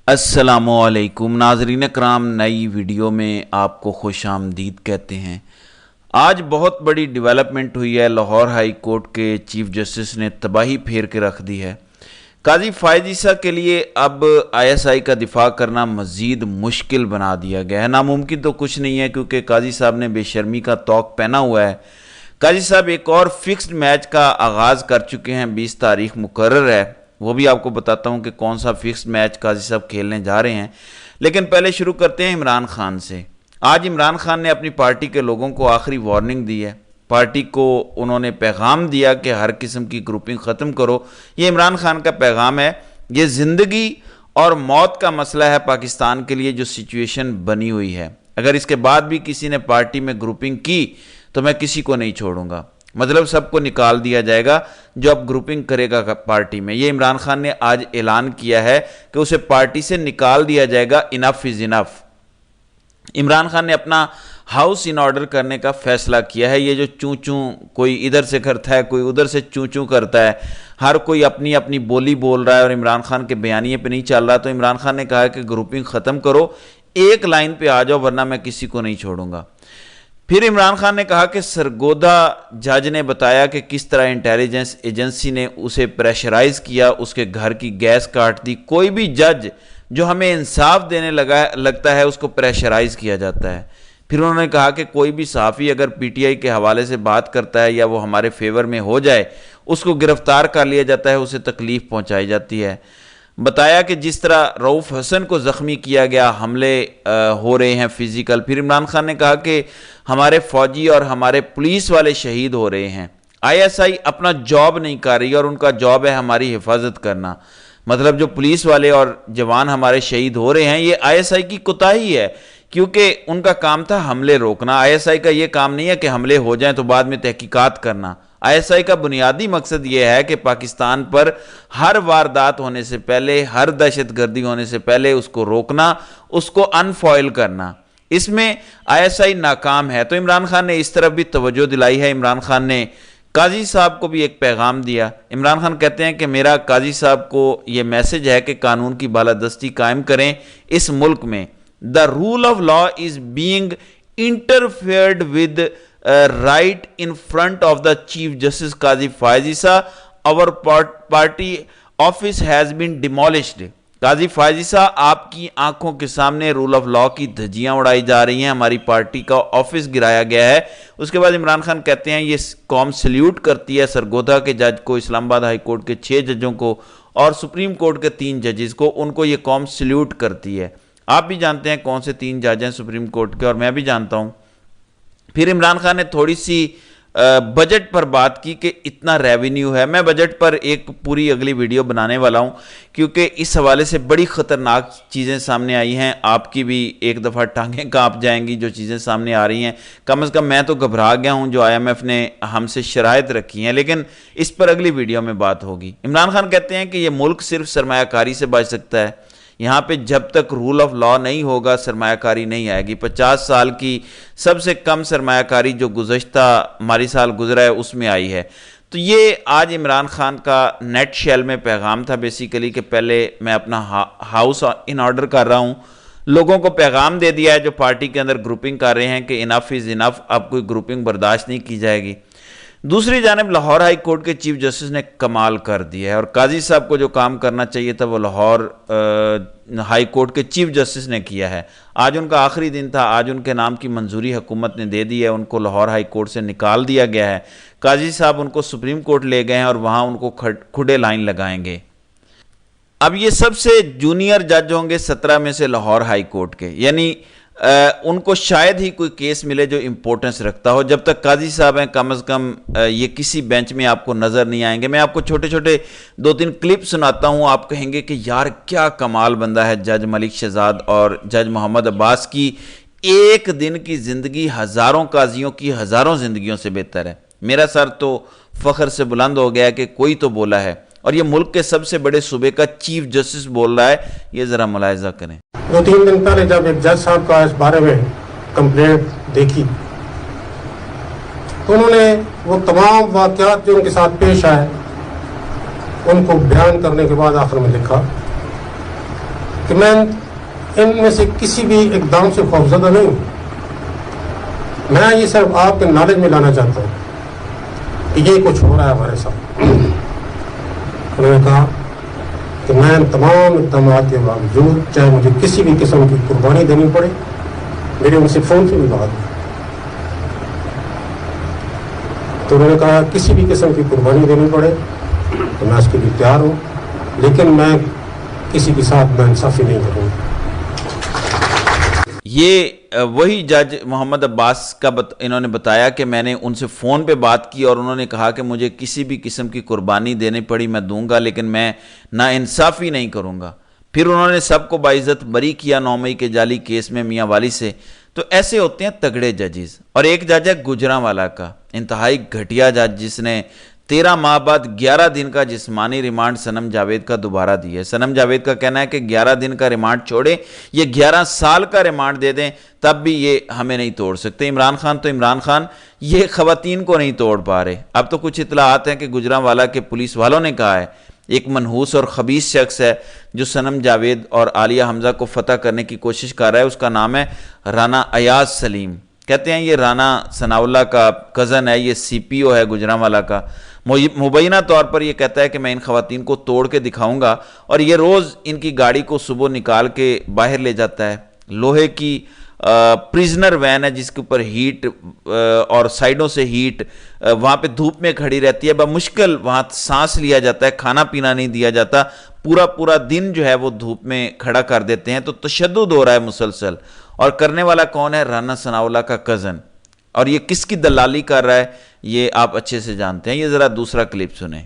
السلام علیکم ناظرین کرام، نئی ویڈیو میں آپ کو خوش آمدید کہتے ہیں۔ آج بہت بڑی ڈیولپمنٹ ہوئی ہے۔ لاہور ہائی کورٹ کے چیف جسٹس نے تباہی پھیر کے رکھ دی ہے۔ قاضی فائز عیسیٰ کے لیے اب ISI کا دفاع کرنا مزید مشکل بنا دیا گیا ہے۔ ناممکن تو کچھ نہیں ہے کیونکہ قاضی صاحب نے بے شرمی کا طوق پہنا ہوا ہے۔ قاضی صاحب ایک اور فکسڈ میچ کا آغاز کر چکے ہیں، 20 تاریخ مقرر ہے۔ وہ بھی آپ کو بتاتا ہوں کہ کون سا فکسڈ میچ قاضی صاحب کھیلنے جا رہے ہیں، لیکن پہلے شروع کرتے ہیں عمران خان سے۔ آج عمران خان نے اپنی پارٹی کے لوگوں کو آخری وارننگ دی ہے۔ پارٹی کو انہوں نے پیغام دیا کہ ہر قسم کی گروپنگ ختم کرو۔ یہ عمران خان کا پیغام ہے۔ یہ زندگی اور موت کا مسئلہ ہے پاکستان کے لیے، جو سچویشن بنی ہوئی ہے۔ اگر اس کے بعد بھی کسی نے پارٹی میں گروپنگ کی تو میں کسی کو نہیں چھوڑوں گا، مطلب سب کو نکال دیا جائے گا جو اب گروپنگ کرے گا پارٹی میں۔ یہ عمران خان نے آج اعلان کیا ہے کہ اسے پارٹی سے نکال دیا جائے گا۔ انف از انف۔ عمران خان نے اپنا ہاؤس ان آرڈر کرنے کا فیصلہ کیا ہے۔ یہ جو چوں چوں کوئی ادھر سے کرتا ہے، کوئی ادھر سے چوں چوں کرتا ہے، ہر کوئی اپنی اپنی بولی بول رہا ہے اور عمران خان کے بیانیے پہ نہیں چل رہا، تو عمران خان نے کہا کہ گروپنگ ختم کرو، ایک لائن پہ آ جاؤ ورنہ میں کسی کو نہیں چھوڑوں گا۔ پھر عمران خان نے کہا کہ سرگودا جج نے بتایا کہ کس طرح انٹیلیجنس ایجنسی نے اسے پریشرائز کیا، اس کے گھر کی گیس کاٹ دی۔ کوئی بھی جج جو ہمیں انصاف دینے لگتا ہے اس کو پریشرائز کیا جاتا ہے۔ پھر انہوں نے کہا کہ کوئی بھی صحافی اگر PTI کے حوالے سے بات کرتا ہے یا وہ ہمارے فیور میں ہو جائے، اس کو گرفتار کر لیا جاتا ہے، اسے تکلیف پہنچائی جاتی ہے۔ بتایا کہ جس طرح رؤف حسن کو زخمی کیا گیا، حملے ہو رہے ہیں فزیکل۔ پھر عمران خان نے کہا کہ ہمارے فوجی اور ہمارے پولیس والے شہید ہو رہے ہیں۔ ISI اپنا جاب نہیں کر رہی اور ان کا جاب ہے ہماری حفاظت کرنا، مطلب جو پولیس والے اور جوان ہمارے شہید ہو رہے ہیں، یہ ISI کی کوتاہی ہے کیونکہ ان کا کام تھا حملے روکنا۔ ISI کا یہ کام نہیں ہے کہ حملے ہو جائیں تو بعد میں تحقیقات کرنا۔ ISI کا بنیادی مقصد یہ ہے کہ پاکستان پر ہر واردات ہونے سے پہلے، ہر دہشت گردی ہونے سے پہلے اس کو روکنا، اس کو انفوائل کرنا۔ اس میں ISI ناکام ہے، تو عمران خان نے اس طرف بھی توجہ دلائی ہے۔ عمران خان نے قاضی صاحب کو بھی ایک پیغام دیا۔ عمران خان کہتے ہیں کہ میرا قاضی صاحب کو یہ میسج ہے کہ قانون کی بالادستی قائم کریں اس ملک میں۔ The rule of law is being interfered with right in front of the Chief Justice Qazi Faiz Issa. Our party office has been demolished. قاضی فائز عیسیٰ، آپ کی آنکھوں کے سامنے رول آف لاء کی دھجیاں اڑائی جا رہی ہیں، ہماری پارٹی کا آفس گرایا گیا ہے۔ اس کے بعد عمران خان کہتے ہیں یہ قوم سلیوٹ کرتی ہے سرگودا کے جج کو، اسلام آباد ہائی کورٹ کے 6 ججوں کو اور سپریم کورٹ کے 3 ججز کو، ان کو یہ قوم سلیوٹ کرتی ہے۔ آپ بھی جانتے ہیں کون سے 3 جج ہیں سپریم کورٹ کے، اور میں بھی جانتا ہوں۔ پھر عمران خان نے تھوڑی سی بجٹ پر بات کی کہ اتنا ریونیو ہے۔ میں بجٹ پر ایک پوری اگلی ویڈیو بنانے والا ہوں کیونکہ اس حوالے سے بڑی خطرناک چیزیں سامنے آئی ہیں۔ آپ کی بھی ایک دفعہ ٹانگیں کانپ جائیں گی جو چیزیں سامنے آ رہی ہیں۔ کم از کم میں تو گھبرا گیا ہوں جو IMF نے ہم سے شرائط رکھی ہیں، لیکن اس پر اگلی ویڈیو میں بات ہوگی۔ عمران خان کہتے ہیں کہ یہ ملک صرف سرمایہ کاری سے بچ سکتا ہے۔ یہاں پہ جب تک رول آف لاء نہیں ہوگا سرمایہ کاری نہیں آئے گی۔ 50 سال کی سب سے کم سرمایہ کاری جو گزشتہ مالی سال گزرا ہے اس میں آئی ہے۔ تو یہ آج عمران خان کا نیٹ شیل میں پیغام تھا بیسیکلی کہ پہلے میں اپنا ہاؤس ان آرڈر کر رہا ہوں، لوگوں کو پیغام دے دیا ہے جو پارٹی کے اندر گروپنگ کر رہے ہیں کہ انف از انف، اب کوئی گروپنگ برداشت نہیں کی جائے گی۔ دوسری جانب لاہور ہائی کورٹ کے چیف جسٹس نے کمال کر دیا ہے، اور قاضی صاحب کو جو کام کرنا چاہیے تھا وہ لاہور ہائی کورٹ کے چیف جسٹس نے کیا ہے۔ آج ان کا آخری دن تھا، آج ان کے نام کی منظوری حکومت نے دے دی ہے، ان کو لاہور ہائی کورٹ سے نکال دیا گیا ہے۔ قاضی صاحب ان کو سپریم کورٹ لے گئے ہیں اور وہاں ان کو کھڑے لائن لگائیں گے۔ اب یہ سب سے جونیئر جج ہوں گے 17 میں سے لاہور ہائی کورٹ کے، یعنی ان کو شاید ہی کوئی کیس ملے جو امپورٹنس رکھتا ہو۔ جب تک قاضی صاحب ہیں کم از کم یہ کسی بینچ میں آپ کو نظر نہیں آئیں گے۔ میں آپ کو چھوٹے چھوٹے 2-3 کلپ سناتا ہوں، آپ کہیں گے کہ یار کیا کمال بندہ ہے جج ملک شہزاد اور جج محمد عباس کی ایک دن کی زندگی ہزاروں قاضیوں کی ہزاروں زندگیوں سے بہتر ہے۔ میرا سر تو فخر سے بلند ہو گیا کہ کوئی تو بولا ہے، اور یہ ملک کے سب سے بڑے صوبے کا چیف جسٹس بول رہا ہے۔ یہ ذرا ملاحظہ کریں۔ 2-3 دن پہلے جب ایک جج صاحب کا اس بارے میں کمپلینٹ دیکھی تو انہوں نے وہ تمام واقعات جو ان کے ساتھ پیش آئے ان کو بیان کرنے کے بعد آخر میں لکھا کہ میں ان میں سے کسی بھی اقدام سے خوفزدہ نہیں ہوں. میں یہ صرف آپ کے نالج میں لانا چاہتا ہوں کہ یہ کچھ ہو رہا ہے ہمارے ساتھ. انہوں نے کہا کہ میں تمام اقدامات کے باوجود چاہے مجھے کسی بھی قسم کی قربانی دینی پڑے. میرے ان سے فون سے بھی بات ہوئی تو انہوں نے کہا کسی بھی قسم کی قربانی دینی پڑے تو میں اس کے لیے تیار ہوں, لیکن میں کسی کے ساتھ ناانصافی نہیں کروں گا. یہ وہی جج محمد عباس کا انہوں نے بتایا کہ میں نے ان سے فون پہ بات کی اور انہوں نے کہا کہ مجھے کسی بھی قسم کی قربانی دینی پڑی میں دوں گا, لیکن میں ناانصافی نہیں کروں گا. پھر انہوں نے سب کو باعزت بری کیا 9 مئی کے جعلی کیس میں میاں والی سے. تو ایسے ہوتے ہیں تگڑے ججز. اور ایک جج ہے گجرانوالہ کا, انتہائی گھٹیا جج, جس نے 13 ماہ بعد 11 دن کا جسمانی ریمانڈ صنم جاوید کا دوبارہ دی ہے. صنم جاوید کا کہنا ہے کہ 11 دن کا ریمانڈ چھوڑے, یہ 11 سال کا ریمانڈ دے دیں تب بھی یہ ہمیں نہیں توڑ سکتے. عمران خان یہ خواتین کو نہیں توڑ پا رہے. اب تو کچھ اطلاعات ہیں کہ گجرانوالہ کے پولیس والوں نے کہا ہے ایک منحوس اور خبیث شخص ہے جو صنم جاوید اور عالیہ حمزہ کو فتح کرنے کی کوشش کر رہا ہے. اس کا نام ہے رانا ایاز سلیم. کہتے ہیں یہ رانا ثناء اللہ کا کزن ہے, یہ سی پی او ہے گجرانوالہ کا. مبینہ طور پر یہ کہتا ہے کہ میں ان خواتین کو توڑ کے دکھاؤں گا, اور یہ روز ان کی گاڑی کو صبح نکال کے باہر لے جاتا ہے. لوہے کی پریزنر وین ہے جس کے اوپر ہیٹ اور سائیڈوں سے ہیٹ, وہاں پہ دھوپ میں کھڑی رہتی ہے, بمشکل وہاں سانس لیا جاتا ہے, کھانا پینا نہیں دیا جاتا, پورا دن جو ہے وہ دھوپ میں کھڑا کر دیتے ہیں. تو تشدد ہو رہا ہے مسلسل. اور کرنے والا کون ہے؟ رانا ثناء اللہ کا کزن. اور یہ کس کی دلالی کر رہا ہے یہ آپ اچھے سے جانتے ہیں. یہ ذرا دوسرا کلپ سنیں.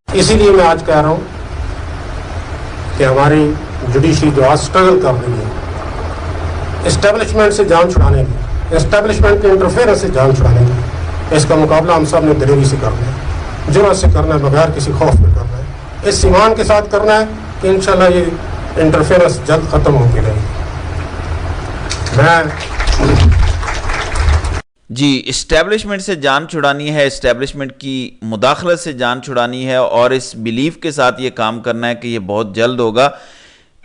اسی لیے میں آج کہہ رہا ہوں کہ ہماری جوڈیشری جو آج اسٹرگل کر رہی ہے اسٹیبلشمنٹ سے جان چھڑانے کی, اسٹیبلشمنٹ کے انٹرفیئرنس سے جان چھڑانے کی, اس کا مقابلہ ہم سب نے دلیری سے کرنا ہے, جرأت سے کرنا ہے, بغیر کسی خوف میں کرنا ہے, اس ایمان کے ساتھ کرنا ہے کہ انشاءاللہ یہ انٹرفیئرنس جلد ختم ہو کے رہے گی. جی, اسٹیبلشمنٹ سے جان چھڑانی ہے, اسٹیبلشمنٹ کی مداخلت سے جان چھڑانی ہے, اور اس بیلیف کے ساتھ یہ کام کرنا ہے کہ یہ بہت جلد ہوگا.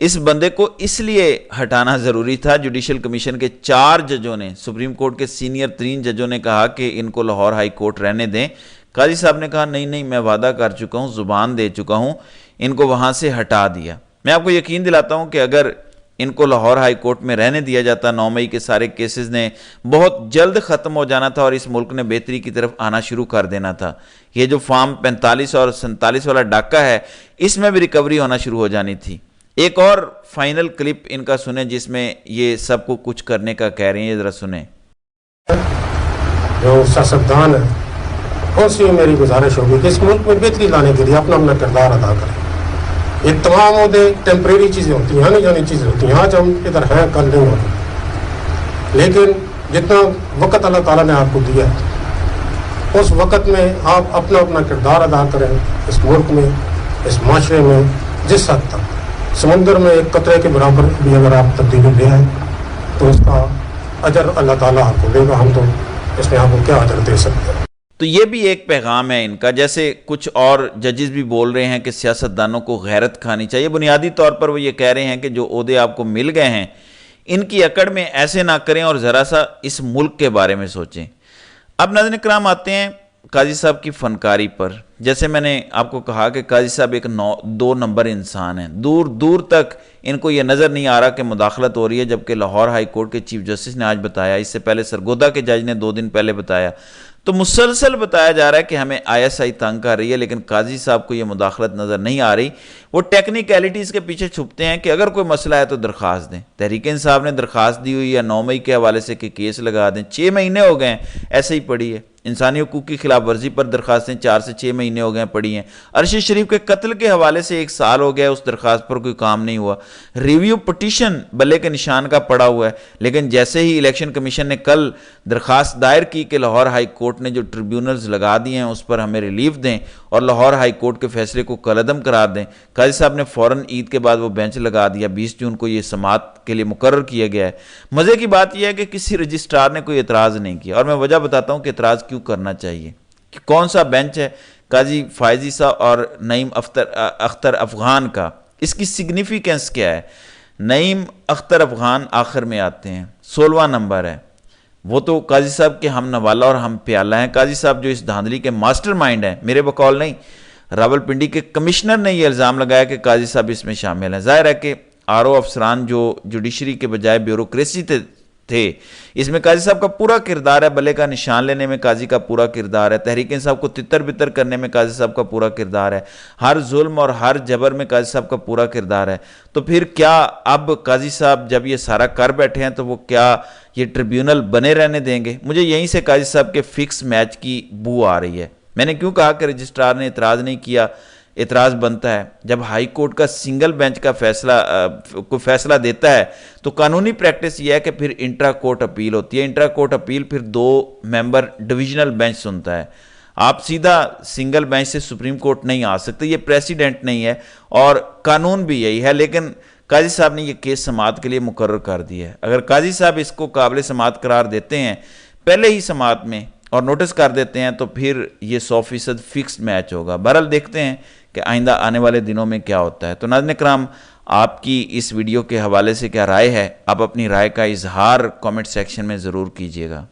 اس بندے کو اس لیے ہٹانا ضروری تھا. جوڈیشل کمیشن کے 4 ججوں نے, سپریم کورٹ کے سینئر 3 ججوں نے کہا کہ ان کو لاہور ہائی کورٹ رہنے دیں. قاضی صاحب نے کہا نہیں میں وعدہ کر چکا ہوں, زبان دے چکا ہوں, ان کو وہاں سے ہٹا دیا. میں آپ کو یقین دلاتا ہوں کہ اگر ان کو لاہور ہائی کورٹ میں رہنے دیا جاتا 9 مئی کے سارے کیسز نے بہت جلد ختم ہو جانا تھا اور اس ملک نے بہتری کی طرف آنا شروع کر دینا تھا. یہ جو فارم 45 اور 47 والا ڈاکہ ہے اس میں بھی ریکوری ہونا شروع ہو جانی تھی. ایک اور فائنل کلپ ان کا سنیں جس میں یہ سب کو کچھ کرنے کا کہہ رہے ہیں, یہ ذرا سنیں. جو سیاستدان ہے ان سے میری گزارش ہوگی کہ اس ملک میں بہتری لانے کے لیے اپنا کردار ادا کریں. یہ تمام عہدے ٹیمپریری چیزیں ہوتی ہیں, آنے جانے چیزیں ہوتی ہیں. آج ہم ادھر ہیں کل نہیں ہوتے, لیکن جتنا وقت اللہ تعالیٰ نے آپ کو دیا اس وقت میں آپ اپنا کردار ادا کریں. اس ملک میں, اس معاشرے میں جس حد تک سمندر میں ایک قطرے کے برابر بھی اگر آپ تبدیلی لے آئیں تو اس کا اجر اللہ تعالیٰ آپ کو دے گا. ہم تو اس میں آپ کو کیا اجر دے سکتے ہیں. تو یہ بھی ایک پیغام ہے ان کا. جیسے کچھ اور ججز بھی بول رہے ہیں کہ سیاستدانوں کو غیرت کھانی چاہیے. بنیادی طور پر وہ یہ کہہ رہے ہیں کہ جو عہدے آپ کو مل گئے ہیں ان کی اکڑ میں ایسے نہ کریں اور ذرا سا اس ملک کے بارے میں سوچیں. اب ناظرین کرام آتے ہیں قاضی صاحب کی فنکاری پر. جیسے میں نے آپ کو کہا کہ قاضی صاحب ایک 2 نمبر انسان ہیں. دور تک ان کو یہ نظر نہیں آ رہا کہ مداخلت ہو رہی ہے, جبکہ لاہور ہائی کورٹ کے چیف جسٹس نے آج بتایا, اس سے پہلے سرگودا کے جج نے 2 دن پہلے بتایا. تو مسلسل بتایا جا رہا ہے کہ ہمیں ISI تنگ کر رہی ہے, لیکن قاضی صاحب کو یہ مداخلت نظر نہیں آ رہی. وہ ٹیکنیکیلٹیز کے پیچھے چھپتے ہیں کہ اگر کوئی مسئلہ ہے تو درخواست دیں. تحریک انصاف نے درخواست دی ہوئی ہے 9 مئی کے حوالے سے کہ کیس لگا دیں. 6 مہینے ہو گئے ہیں ایسے ہی پڑی ہے. انسانی حقوق کی خلاف ورزی پر درخواستیں 4 سے 6 مہینے ہو گئے پڑی ہیں. ارشد شریف کے قتل کے حوالے سے 1 سال ہو گیا, اس درخواست پر کوئی کام نہیں ہوا. ریویو پٹیشن بلے کے نشان کا پڑا ہوا ہے, لیکن جیسے ہی الیکشن کمیشن نے کل درخواست دائر کی کہ لاہور ہائی کورٹ نے جو ٹریبیونلز لگا دیے ہیں اس پر ہمیں ریلیف دیں اور لاہور ہائی کورٹ کے فیصلے کو کالعدم قرار دیں, قاضی صاحب نے فوراً عید کے بعد وہ بینچ لگا دیا. 20 جون کو یہ سماعت کے لیے مقرر کیا گیا ہے. مزے کی بات یہ ہے کہ کسی رجسٹرار نے کوئی اعتراض نہیں کیا, اور میں وجہ بتاتا ہوں کہ اعتراض کیوں کرنا چاہیے. کہ کون سا بینچ ہے قاضی فائزی صاحب اور نعیم اختر افغان کا, اس کی سگنیفیکنس کیا ہے. نعیم اختر افغان آخر میں آتے ہیں، 16واں نمبر ہے۔ وہ تو قاضی صاحب کے ہم نوالا اور ہم پیالہ ہیں۔ قاضی صاحب جو اس دھاندلی کے ماسٹر مائنڈ ہیں، میرے بقول نہیں، راولپنڈی کے کمشنر نے یہ الزام لگایا کہ قاضی صاحب اس میں شامل ہیں۔ ظاہر ہے کہ RO افسران جو جوڈیشری کے بجائے بیوروکریسی تھے، اس میں قاضی صاحب کا پورا کردار ہے، بلے کا نشان لینے میں قاضی کا پورا کردار ہے، تحریک انصاف کو تتر بتر کرنے میں قاضی صاحب کا پورا کردار ہے، ہر ظلم اور ہر جبر میں قاضی صاحب کا پورا کردار ہے۔ تو پھر کیا اب قاضی صاحب جب یہ سارا کر بیٹھے ہیں تو وہ کیا یہ ٹریبیونل بنے رہنے دیں گے؟ مجھے یہیں سے قاضی صاحب کے فکس میچ کی بو آ رہی ہے۔ میں نے کیوں کہا کہ رجسٹرار نے اعتراض نہیں کیا؟ اعتراض بنتا ہے جب ہائی کورٹ کا سنگل بینچ کا کوئی فیصلہ دیتا ہے تو قانونی پریکٹس یہ ہے کہ پھر انٹرا کورٹ اپیل ہوتی ہے۔ انٹرا کورٹ اپیل پھر 2 ممبر ڈویژنل بینچ سنتا ہے۔ آپ سیدھا سنگل بینچ سے سپریم کورٹ نہیں آ سکتے، یہ پریسیڈنٹ نہیں ہے اور قانون بھی یہی ہے، لیکن قاضی صاحب نے یہ کیس سماعت کے لیے مقرر کر دیا ہے۔ اگر قاضی صاحب اس کو قابل سماعت قرار دیتے ہیں پہلے ہی سماعت میں اور نوٹس کر دیتے ہیں تو پھر یہ 100% فکسڈ میچ ہوگا۔ بہرحال دیکھتے ہیں کہ آئندہ آنے والے دنوں میں کیا ہوتا ہے۔ تو ناظرین کرام، آپ کی اس ویڈیو کے حوالے سے کیا رائے ہے؟ آپ اپنی رائے کا اظہار کامنٹ سیکشن میں ضرور کیجیے گا۔